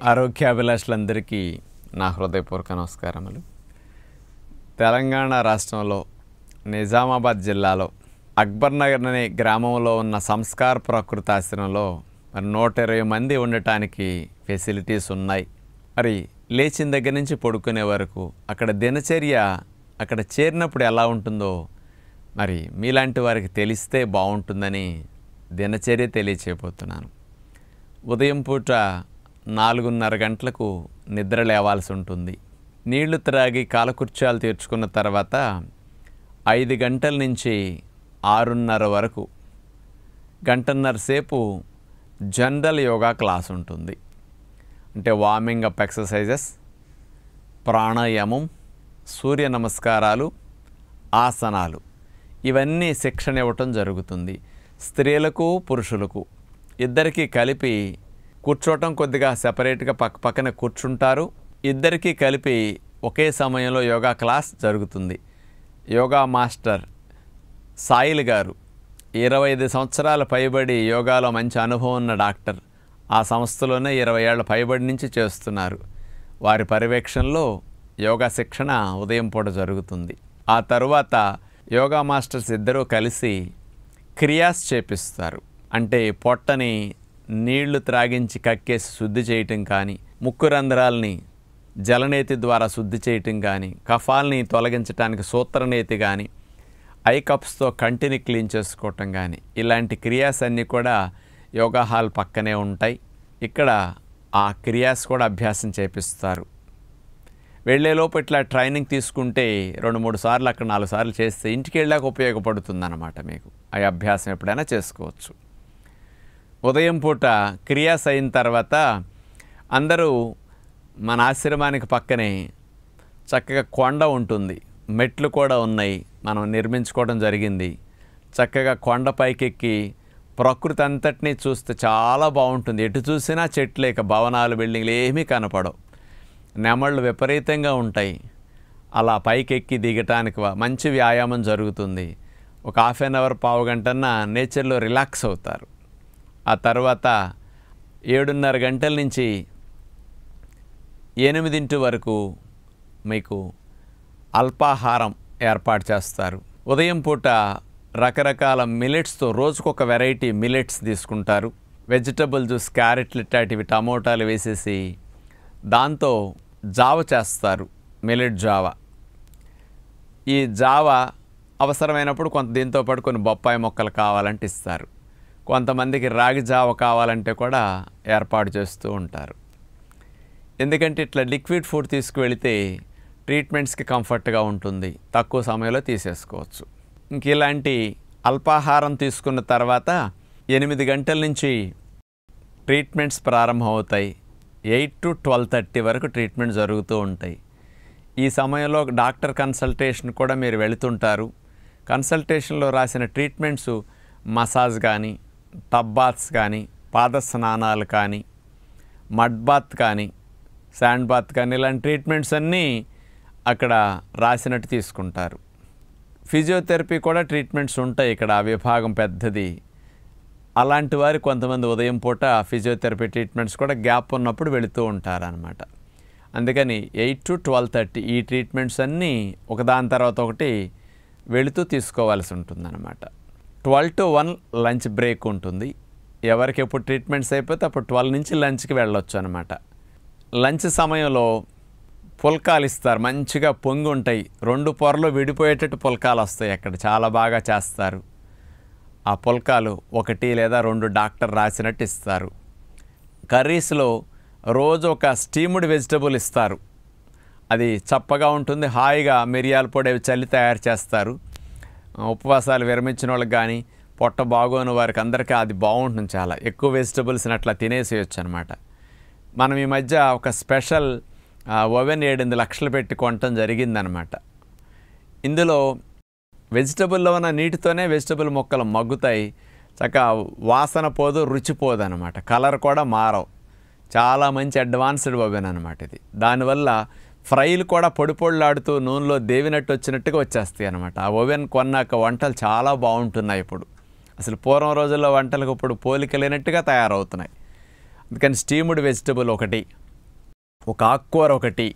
ఆరోగ్యాభిలాషులందరికీ నా హృదయపూర్వక నమస్కారములు. తెలంగాణ రాష్ట్రంలో నిజామాబాద్ జిల్లాలో అక్బర్ నగర్ అనే గ్రామంలో ఉన్న సంస్కార్ ప్రకృతి ఆశ్రమంలో 120 మంది ఉండటానికి ఫెసిలిటీస్ ఉన్నాయి. మరి లేచిన దగ్గర నుంచి పడుకునే వరకు అక్కడ దినచర్య అక్కడ చేరినప్పుడు ఎలా ఉంటుందో మరి మీలాంటి వారికి తెలిస్తే బాగుంటుందని దినచర్య తెలియచేయబోతున్నాను. ఉదయం పూట 4:30 గంటలకు నిద్ర లేవాల్సి ఉంటుంది. నీళ్లు త్రాగి కాలకృత్యాలు తీర్చుకున్న తర్వాత 5 గంటల నుంచి 6:30 వరకు గంటన్నర సేపు జనరల్ యోగా క్లాస్ ఉంటుంది. అంటే వార్మింగ్ అప్ ఎక్సర్సైజెస్, ప్రాణాయామం, సూర్య నమస్కారాలు, ఆసనాలు ఇవన్నీ శిక్షణ ఇవ్వటం జరుగుతుంది. స్త్రీలకు పురుషులకు ఇద్దరికీ కలిపి కూర్చోవటం కొద్దిగా సెపరేట్గా పక్కన కూర్చుంటారు. ఇద్దరికీ కలిపి ఒకే సమయంలో యోగా క్లాస్ జరుగుతుంది. యోగా మాస్టర్ సాయిల్ గారు 25 సంవత్సరాల పైబడి యోగాలో మంచి అనుభవం ఉన్న డాక్టర్. ఆ సంస్థలోనే 20 ఏళ్ల పైబడి నుంచి చేస్తున్నారు. వారి పర్యవేక్షణలో యోగా శిక్షణ ఉదయం పూట జరుగుతుంది. ఆ తరువాత యోగా మాస్టర్స్ ఇద్దరూ కలిసి క్రియాస్ చేపిస్తారు. అంటే పొట్టని నీళ్లు త్రాగించి కక్కేసి శుద్ధి చేయటం కానీ, ముక్కు రంధ్రాలని జలనేతి ద్వారా శుద్ధి చేయటం కానీ, కఫాల్ని తొలగించడానికి సూత్రనేతి కానీ, ఐ కప్స్తో కంటిని క్లీన్ చేసుకోవటం కానీ, ఇలాంటి క్రియాస్ అన్నీ కూడా యోగా హాల్ పక్కనే ఉంటాయి. ఇక్కడ ఆ క్రియాస్ కూడా అభ్యాసం చేపిస్తారు. వెళ్ళేలోపు ఇట్లా ట్రైనింగ్ తీసుకుంటే 2-3 సార్లు అక్కడ 4 సార్లు చేస్తే ఇంటికి వెళ్ళాక ఉపయోగపడుతుంది అన్నమాట. మీకు ఆ అభ్యాసం ఎప్పుడైనా చేసుకోవచ్చు. ఉదయం పూట క్రియాస్ అయిన తర్వాత అందరూ మన ఆశ్రమానికి పక్కనే చక్కగా కొండ ఉంటుంది, మెట్లు కూడా ఉన్నాయి, మనం నిర్మించుకోవడం జరిగింది. చక్కగా కొండ పైకెక్కి ప్రకృతి అంతటినీ చూస్తే చాలా బాగుంటుంది. ఎటు చూసినా చెట్లే, భవనాలు, బిల్డింగ్లు ఏమీ కనపడవు. నెమళ్ళు విపరీతంగా ఉంటాయి. అలా పైకెక్కి దిగటానికి మంచి వ్యాయామం జరుగుతుంది. ఒక ½ అన్ అవర్, పావు గంటన్నా నేచర్లో రిలాక్స్ అవుతారు. ఆ తర్వాత 7:30 గంటల నుంచి 8 వరకు మీకు అల్పాహారం ఏర్పాటు చేస్తారు. ఉదయం పూట రకరకాల మిల్లెట్స్తో రోజుకొక వెరైటీ మిల్లెట్స్ తీసుకుంటారు. వెజిటబుల్ జ్యూస్, క్యారెట్లు ఇట్లాంటివి, టమోటాలు వేసేసి దాంతో జావ చేస్తారు, మిల్లెట్ జావ. ఈ జావ అవసరమైనప్పుడు దీంతో పాటు కొన్ని బొప్పాయి మొక్కలు కావాలంటే ఇస్తారు. కొంతమందికి రాగి జావ కావాలంటే కూడా ఏర్పాటు చేస్తూ ఉంటారు. ఎందుకంటే ఇట్లా లిక్విడ్ ఫుడ్ తీసుకువెళితే ట్రీట్మెంట్స్కి కంఫర్ట్గా ఉంటుంది, తక్కువ సమయంలో తీసేసుకోవచ్చు. ఇంక ఇలాంటి అల్పాహారం తీసుకున్న తర్వాత 8 గంటల నుంచి ట్రీట్మెంట్స్ ప్రారంభం అవుతాయి. 8 to 12:30 వరకు ట్రీట్మెంట్ జరుగుతూ ఉంటాయి. ఈ సమయంలో డాక్టర్ కన్సల్టేషన్ కూడా మీరు వెళుతుంటారు. కన్సల్టేషన్లో రాసిన ట్రీట్మెంట్స్ మసాజ్ కానీ, టబ్ బాత్స్ కానీ, పాద స్నానాలు కానీ, మడ్ బాత్ కానీ, శాండ్ బాత్ కానీ, ఇలాంటి ట్రీట్మెంట్స్ అన్నీ అక్కడ రాసినట్టు తీసుకుంటారు. ఫిజియోథెరపీ కూడా ట్రీట్మెంట్స్ ఉంటాయి ఇక్కడ. ఆ విభాగం పెద్దది. అలాంటి వారు కొంతమంది ఉదయం పూట ఫిజియోథెరపీ ట్రీట్మెంట్స్ కూడా గ్యాప్ ఉన్నప్పుడు వెళుతూ ఉంటారనమాట. అందుకని 8 to 12:30 ఈ ట్రీట్మెంట్స్ అన్నీ ఒకదాని తర్వాత ఒకటి వెళుతూ తీసుకోవాల్సి ఉంటుందన్నమాట. 12 to 1 లంచ్ బ్రేక్ ఉంటుంది. ఎవరికి ఎప్పుడు ట్రీట్మెంట్స్ అయిపోతే అప్పుడు 12 నుంచి లంచ్కి వెళ్ళొచ్చు అనమాట. లంచ్ సమయంలో పుల్కాలు ఇస్తారు, మంచిగా పొంగి ఉంటాయి. 2 పొరలు విడిపోయేటట్టు పుల్కాలు వస్తాయి. అక్కడ చాలా బాగా చేస్తారు. ఆ పుల్కాలు 1 లేదా 2 డాక్టర్ రాసినట్టు ఇస్తారు. కర్రీస్లో రోజు ఒక స్టీమ్డ్ వెజిటబుల్ ఇస్తారు. అది చప్పగా ఉంటుంది, హాయిగా మిరియాల పొడి అవి చల్లి తయారు చేస్తారు. ఉపవాసాలు విరమించిన వాళ్ళకి కానీ, పొట్ట బాగోని వారికి అందరికీ అది బాగుంటుంది. చాలా ఎక్కువ వెజిటబుల్స్ని అట్లా తినేసేయచ్చు అనమాట. మనం ఈ మధ్య ఒక స్పెషల్ ఓవెన్ 7-8 లక్షలు పెట్టి కొనటం జరిగిందనమాట. ఇందులో వెజిటబుల్లో ఉన్న నీటితోనే వెజిటబుల్ మొక్కలు మగ్గుతాయి. చక్కగా వాసన పోదు, రుచి పోదు అనమాట. కలర్ కూడా మారవు. చాలా మంచి అడ్వాన్స్డ్ ఓవెన్ అనమాట ఇది. దానివల్ల ఫ్రైలు కూడా పొడి పొడిలాడుతూ నూనెలో దేవినట్టు వచ్చినట్టుగా వచ్చేస్తాయి అనమాట. ఆ ఓవెన్ కొన్నాక వంటలు చాలా బాగుంటున్నాయి ఇప్పుడు. అసలు పూర్వం రోజుల్లో వంటలకు ఇప్పుడు పోలిక లేనట్టుగా తయారవుతున్నాయి. అందుకని స్టీమ్డ్ వెజిటబుల్ ఒకటి, ఒక ఆకుకూర ఒకటి,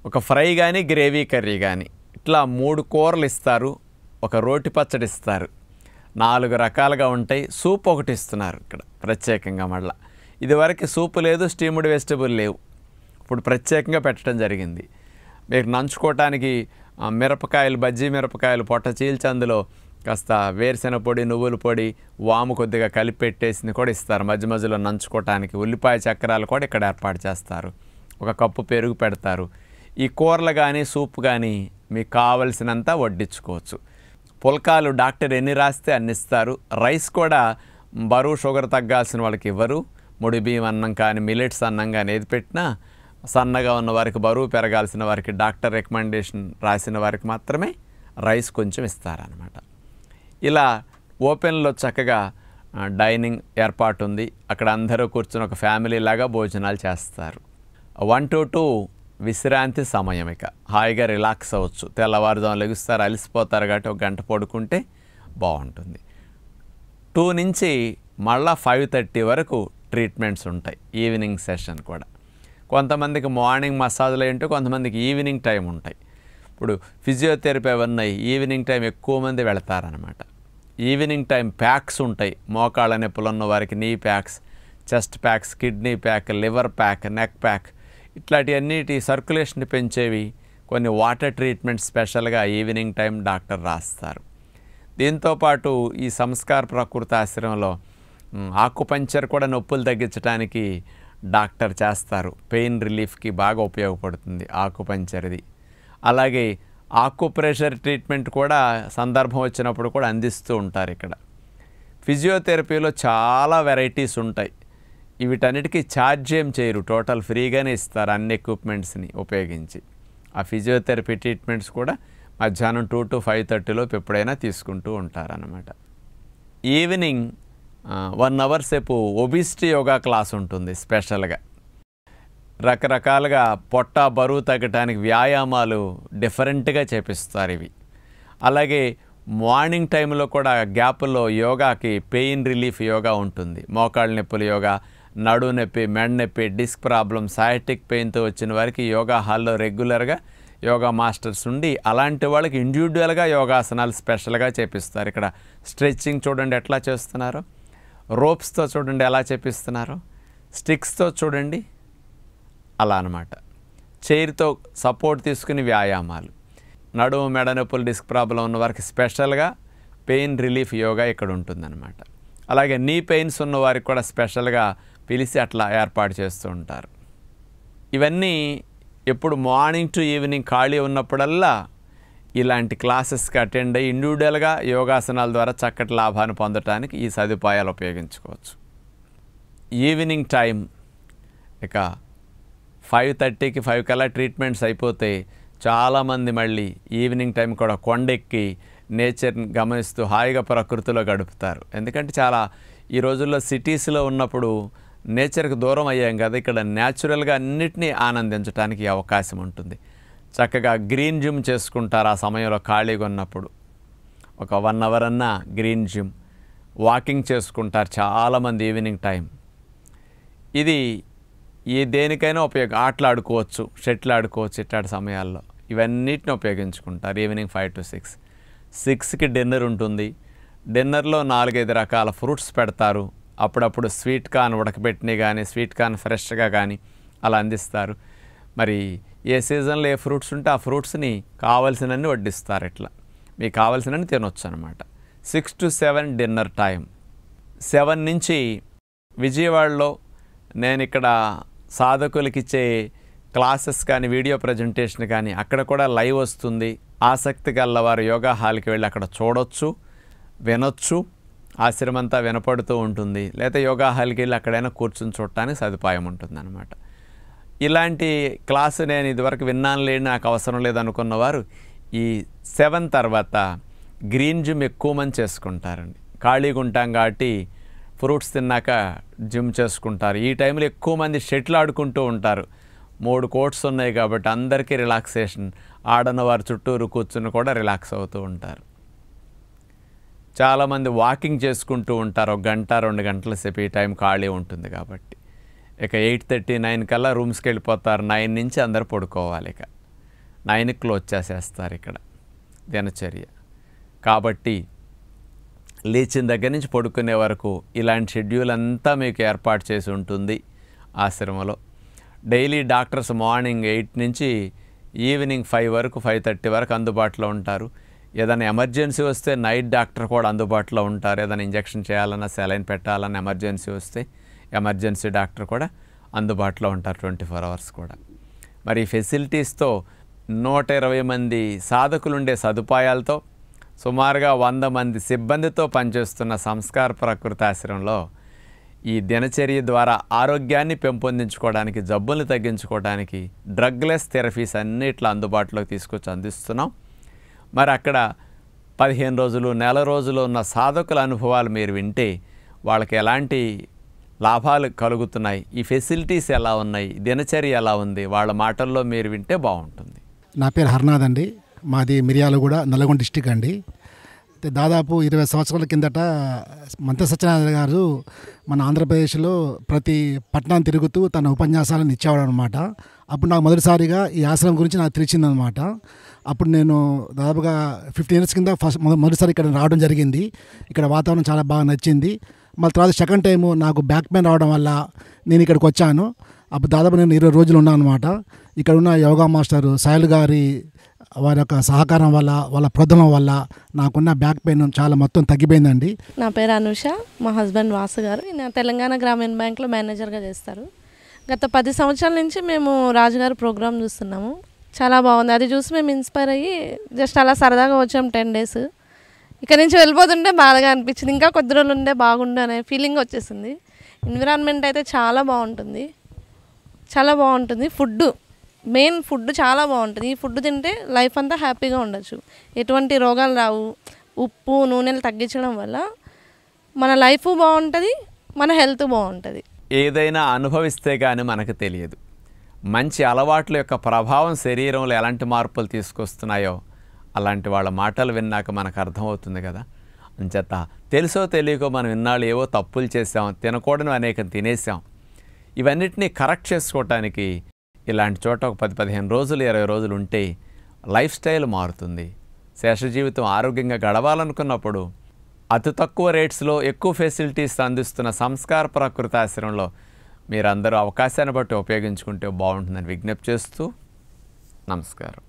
ఒక ఫ్రై కానీ గ్రేవీ కర్రీ కానీ, ఇట్లా 3 కూరలు ఇస్తారు, ఒక రోటి పచ్చడి ఇస్తారు, 4 రకాలుగా ఉంటాయి. సూప్ ఒకటి ఇస్తున్నారు ఇక్కడ ప్రత్యేకంగా. మళ్ళీ ఇదివరకు సూపు లేదు, స్టీమ్డ్ వెజిటబుల్ లేవు, ఇప్పుడు ప్రత్యేకంగా పెట్టడం జరిగింది. మీకు నంచుకోవటానికి మిరపకాయలు, బజ్జీ మిరపకాయలు పొట్ట చీల్చి అందులో కాస్త వేరుశెనగ పొడి, నువ్వుల పొడి, వాము కొద్దిగా కలిపి పెట్టేసింది కూడా ఇస్తారు మధ్య మధ్యలో నంచుకోవటానికి. ఉల్లిపాయ చక్రాలు కూడా ఇక్కడ ఏర్పాటు చేస్తారు. ఒక కప్పు పెరుగు పెడతారు. ఈ కూరలు కానీ సూప్ కానీ మీకు కావలసినంత వడ్డించుకోవచ్చు. పుల్కాలు డాక్టర్ ఎన్ని రాస్తే అన్ని ఇస్తారు. రైస్ కూడా బరువు షుగర్ తగ్గాల్సిన వాళ్ళకి ఇవ్వరు. ముడి బియ్యం అన్నం కానీ మిల్లెట్స్ అన్నం కానీ ఏది పెట్టినా సన్నగా ఉన్న వారికి, బరువు పెరగాల్సిన వారికి, డాక్టర్ రికమెండేషన్ రాసిన వారికి మాత్రమే రైస్ కొంచెం ఇస్తారనమాట. ఇలా ఓపెన్లో చక్కగా డైనింగ్ ఏర్పాటు ఉంది. అక్కడ అందరూ కూర్చొని ఒక ఫ్యామిలీ లాగా భోజనాలు చేస్తారు. 1 to 2 విశ్రాంతి సమయం. ఇక హాయిగా రిలాక్స్ అవ్వచ్చు. తెల్లవారుజాము లెగుస్తారు, అలసిపోతారు కాబట్టి ఒక గంట పడుకుంటే బాగుంటుంది. 2 నుంచి మళ్ళీ 5:30 వరకు ట్రీట్మెంట్స్ ఉంటాయి. ఈవినింగ్ సెషన్ కూడా. కొంతమందికి మార్నింగ్ మసాజ్లు ఏంటో, కొంతమందికి ఈవినింగ్ టైం ఉంటాయి. ఇప్పుడు ఫిజియోథెరపీ అవన్నీ ఈవినింగ్ టైం ఎక్కువ మంది వెళతారనమాట. ఈవినింగ్ టైం ప్యాక్స్ ఉంటాయి. మోకాళ్ళ నొప్పులు ఉన్న వారికి knee packs, chest packs, kidney pack, liver pack, neck pack, ఇట్లాంటివన్నిటి సర్క్యులేషన్ పెంచేవి కొన్ని వాటర్ ట్రీట్మెంట్ స్పెషల్గా ఈవినింగ్ టైం డాక్టర్ రాస్తారు. దీంతోపాటు ఈ సంస్కార ప్రకృతి ఆశ్రమంలో ఆకుపంచర్ కూడా నొప్పులు తగ్గించడానికి డాక్టర్ చేస్తారు. పెయిన్ రిలీఫ్కి బాగా ఉపయోగపడుతుంది ఆకుపంచర్ది. అలాగే ఆకుప్రెషర్ ట్రీట్మెంట్ కూడా సందర్భం వచ్చినప్పుడు కూడా అందిస్తూ ఉంటారు ఇక్కడ. ఫిజియోథెరపీలో చాలా వెరైటీస్ ఉంటాయి. వీటన్నిటికీ ఛార్జ్ ఏం చేయరు, టోటల్ ఫ్రీగానే ఇస్తారు అన్ని ఎక్విప్మెంట్స్ని ఉపయోగించి. ఆ ఫిజియోథెరపీ ట్రీట్మెంట్స్ కూడా మధ్యాహ్నం 2 to 5:30 ఎప్పుడైనా తీసుకుంటూ ఉంటారన్నమాట. ఈవినింగ్ 1 hour సేపు ఒబిసిటీ యోగా క్లాస్ ఉంటుంది స్పెషల్గా. రకరకాలుగా పొట్ట బరువు తగ్గడానికి వ్యాయామాలు డిఫరెంట్గా చేపిస్తారు ఇవి. అలాగే మార్నింగ్ టైంలో కూడా గ్యాప్లో యోగాకి పెయిన్ రిలీఫ్ యోగా ఉంటుంది. మోకాళ్ళ నొప్పుల యోగా, నడుము నొప్పి, మెడ నొప్పి, డిస్క్ ప్రాబ్లం, సయాటిక్ పెయిన్తో వచ్చిన వారికి యోగా హాల్లో రెగ్యులర్గా యోగా మాస్టర్స్ ఉండి అలాంటి వాళ్ళకి ఇండివిజువల్గా యోగాసనాలు స్పెషల్గా చేపిస్తారు. ఇక్కడ స్ట్రెచ్చింగ్ చూడండి ఎట్లా చేస్తున్నారో, రోప్స్తో చూడండి ఎలా చేపిస్తున్నారో, స్టిక్స్తో చూడండి అలా అన్నమాట. చైర్తో సపోర్ట్ తీసుకుని వ్యాయామాలు. నడుము, మెడ నొప్పులు, డిస్క్ ప్రాబ్లం ఉన్న వారికి స్పెషల్గా పెయిన్ రిలీఫ్ యోగా ఇక్కడ ఉంటుందన్నమాట. అలాగే నీ పెయిన్స్ ఉన్న వారికి కూడా స్పెషల్గా పిలిచి అట్లా ఏర్పాటు చేస్తూ ఉంటారు. ఇవన్నీ ఎప్పుడు మార్నింగ్ టు ఈవినింగ్ ఖాళీ ఉన్నప్పుడల్లా ఇలాంటి క్లాసెస్కి అటెండ్ అయ్యి ఇండివిజువల్గా యోగాసనాల ద్వారా చక్కటి లాభాన్ని పొందడానికి ఈ సదుపాయాలు ఉపయోగించుకోవచ్చు. ఈవినింగ్ టైం ఇక 5:30కి 5 కల్లా ట్రీట్మెంట్స్ అయిపోతే చాలామంది మళ్ళీ ఈవినింగ్ టైం కూడా కొండెక్కి నేచర్ని గమనిస్తూ హాయిగా ప్రకృతిలో గడుపుతారు. ఎందుకంటే చాలా ఈ రోజుల్లో సిటీస్లో ఉన్నప్పుడు నేచర్కి దూరం అయ్యాం కదా, ఇక్కడ న్యాచురల్గా అన్నిటినీ ఆనందించడానికి అవకాశం ఉంటుంది. చక్కగా గ్రీన్ జిమ్ చేసుకుంటారు ఆ సమయంలో ఖాళీగా ఉన్నప్పుడు. ఒక 1 hour అన్నా గ్రీన్ జిమ్, వాకింగ్ చేసుకుంటారు చాలామంది ఈవినింగ్ టైం. ఇది దేనికైనా ఆటలు ఆడుకోవచ్చు, షటిల్ ఆడుకోవచ్చు ఇట్లాంటి సమయాల్లో. ఇవన్నిటిని ఉపయోగించుకుంటారు. Evening 5 to 6. 6కి డిన్నర్ ఉంటుంది. డిన్నర్లో 4-5 రకాల ఫ్రూట్స్ పెడతారు. అప్పుడప్పుడు స్వీట్ కార్న్ ఉడకబెట్టినవి కానీ, స్వీట్ కార్న్ ఫ్రెష్గా కానీ అలా అందిస్తారు. మరి ఏ సీజన్లో ఏ ఫ్రూట్స్ ఉంటే ఆ ఫ్రూట్స్ని కావాల్సినన్ని వడ్డిస్తారు. ఇట్లా మీకు కావాల్సినన్ని తినొచ్చు అనమాట. 6 to 7 డిన్నర్ టైం. 7 నుంచి విజయవాడలో నేను ఇక్కడ సాధకులకి ఇచ్చే క్లాసెస్ కానీ, వీడియో ప్రజెంటేషన్ కానీ అక్కడ కూడా లైవ్ వస్తుంది. ఆసక్తి గల వారు యోగా హాల్కి వెళ్ళి అక్కడ చూడొచ్చు, వినొచ్చు. ఆశ్రమంతా వినపడుతూ ఉంటుంది. లేదా యోగా హాల్కి వెళ్ళి అక్కడైనా కూర్చుని చూడటానికి సదుపాయం ఉంటుందన్నమాట. ఇలాంటి క్లాసు నేను ఇదివరకు విన్నాను లేని, నాకు అవసరం లేదనుకున్నవారు ఈ 7 తర్వాత గ్రీన్ జిమ్ ఎక్కువ మంది చేసుకుంటారండి. ఖాళీగా ఉంటాం కాబట్టి ఫ్రూట్స్ తిన్నాక జిమ్ చేసుకుంటారు. ఈ టైంలో ఎక్కువ మంది షటిల్ ఆడుకుంటూ ఉంటారు. 3 కోర్ట్స్ ఉన్నాయి కాబట్టి అందరికీ రిలాక్సేషన్. ఆడన వారు చుట్టూరు కూర్చుని కూడా రిలాక్స్ అవుతూ ఉంటారు. చాలామంది వాకింగ్ చేసుకుంటూ ఉంటారు. 1 గంట 2 గంటల సేపు ఈ టైం ఖాళీ ఉంటుంది కాబట్టి. ఇక 8:30, 9 కల్లా రూమ్స్కి వెళ్ళిపోతారు. 9 నుంచి అందరు పడుకోవాలి. ఇక 9కి క్లోజ్ చేసేస్తారు ఇక్కడ దినచర్య. కాబట్టి లేచిన దగ్గర నుంచి పడుకునే వరకు ఇలాంటి షెడ్యూల్ అంతా మీకు ఏర్పాటు చేసి ఉంటుంది ఆశ్రమంలో. డైలీ డాక్టర్స్ మార్నింగ్ 8 నుంచి ఈవినింగ్ 5 వరకు, 5:30 వరకు అందుబాటులో ఉంటారు. ఏదైనా ఎమర్జెన్సీ వస్తే నైట్ డాక్టర్ కూడా అందుబాటులో ఉంటారు. ఏదైనా ఇంజెక్షన్ చేయాలన్నా, సెలైన్ పెట్టాలన్నా ఎమర్జెన్సీ వస్తే ఎమర్జెన్సీ డాక్టర్ కూడా అందుబాటులో ఉంటారు 24 అవర్స్ కూడా. మరి ఈ ఫెసిలిటీస్తో 120 మంది సాధకులు ఉండే సదుపాయాలతో సుమారుగా 100 మంది సిబ్బందితో పనిచేస్తున్న సంస్కార ప్రకృతి ఆశ్రమంలో ఈ దినచర్య ద్వారా ఆరోగ్యాన్ని పెంపొందించుకోవడానికి, జబ్బుల్ని తగ్గించుకోవడానికి డ్రగ్లెస్ థెరపీస్ అన్నిట్లో అందుబాటులోకి తీసుకొచ్చి అందిస్తున్నాం. మరి అక్కడ 15 రోజులు, నెల రోజులు ఉన్న సాధకుల అనుభవాలు మీరు వింటే వాళ్ళకి ఎలాంటి లాభాలు కలుగుతున్నాయి, ఈ ఫెసిలిటీస్ ఎలా ఉన్నాయి, దినచర్య ఎలా ఉంది, వాళ్ళ మాటల్లో మీరు వింటే బాగుంటుంది. నా పేరు హర్నాథ్ అండి. మాది మిర్యాలగూడ, నల్గొండ డిస్టిక్ అండి. దాదాపు 20 సంవత్సరాల కిందట మంత్రి సత్యనారాయణ గారు మన ఆంధ్రప్రదేశ్లో ప్రతి పట్టణం తిరుగుతూ తన ఉపన్యాసాలను ఇచ్చేవాడు అనమాట. అప్పుడు నాకు మొదటిసారిగా ఈ ఆశ్రమం గురించి నాకు తెలిసిందనమాట. అప్పుడు నేను దాదాపుగా 15 ఇయర్స్ కింద మొదటిసారి ఇక్కడ రావడం జరిగింది. ఇక్కడ వాతావరణం చాలా బాగా నచ్చింది. మళ్ళీ తర్వాత సెకండ్ టైము నాకు బ్యాక్ పెయిన్ రావడం వల్ల నేను ఇక్కడికి వచ్చాను. అప్పుడు దాదాపు నేను 20 రోజులు ఉన్నాను అనమాట. ఇక్కడ ఉన్న యోగా మాస్టర్ సాయిల్ గారి వారి యొక్క సహకారం వల్ల, వాళ్ళ ప్రోద్బలం వల్ల నాకున్న బ్యాక్ పెయిన్ చాలా మొత్తం తగ్గిపోయిందండి. నా పేరు అనుష, మా హస్బెండ్ వాసు గారు. ఈయన తెలంగాణ గ్రామీణ బ్యాంక్లో మేనేజర్గా చేస్తారు. గత 10 సంవత్సరాల నుంచి మేము రాజుగారు ప్రోగ్రామ్ చూస్తున్నాము. చాలా బాగుంది. అది చూసి మేము ఇన్స్పైర్ అయ్యి జస్ట్ అలా సరదాగా వచ్చాము 10 డేస్. ఇక్కడ నుంచి వెళ్ళిపోతుంటే బాధగా అనిపించింది. ఇంకా కొద్ది రోజులు ఉండే బాగుండు అనే ఫీలింగ్ వచ్చేసింది. ఎన్విరాన్మెంట్ అయితే చాలా బాగుంటుంది, చాలా బాగుంటుంది. మెయిన్ ఫుడ్ చాలా బాగుంటుంది. ఈ ఫుడ్ తింటే లైఫ్ అంతా హ్యాపీగా ఉండొచ్చు. ఎటువంటి రోగాలు రావు. ఉప్పు, నూనెలు తగ్గించడం వల్ల మన లైఫ్ బాగుంటుంది, మన హెల్త్ బాగుంటుంది. ఏదైనా అనుభవిస్తే కానీ మనకు తెలియదు. మంచి అలవాట్ల యొక్క ప్రభావం శరీరంలో ఎలాంటి మార్పులు తీసుకొస్తున్నాయో అలాంటి వాళ్ళ మాటలు విన్నాక మనకు అర్థమవుతుంది కదా. అంచేత తెలుసో తెలియకో మనం ఇన్నాళ్ళు ఏవో తప్పులు చేసాం, తినకూడని అనేకం తినేసాం. ఇవన్నిటినీ కరెక్ట్ చేసుకోవటానికి ఇలాంటి చోట ఒక 10-15 రోజులు, 20 రోజులు ఉంటే లైఫ్ స్టైల్ మారుతుంది. శేష జీవితం ఆరోగ్యంగా గడవాలనుకున్నప్పుడు అతి తక్కువ రేట్స్లో ఎక్కువ ఫెసిలిటీస్ అందిస్తున్న సంస్కార ప్రకృతి ఆశ్రమంలో మీరందరూ అవకాశాన్ని బట్టి ఉపయోగించుకుంటే బాగుంటుందని విజ్ఞప్తి చేస్తూ నమస్కారం.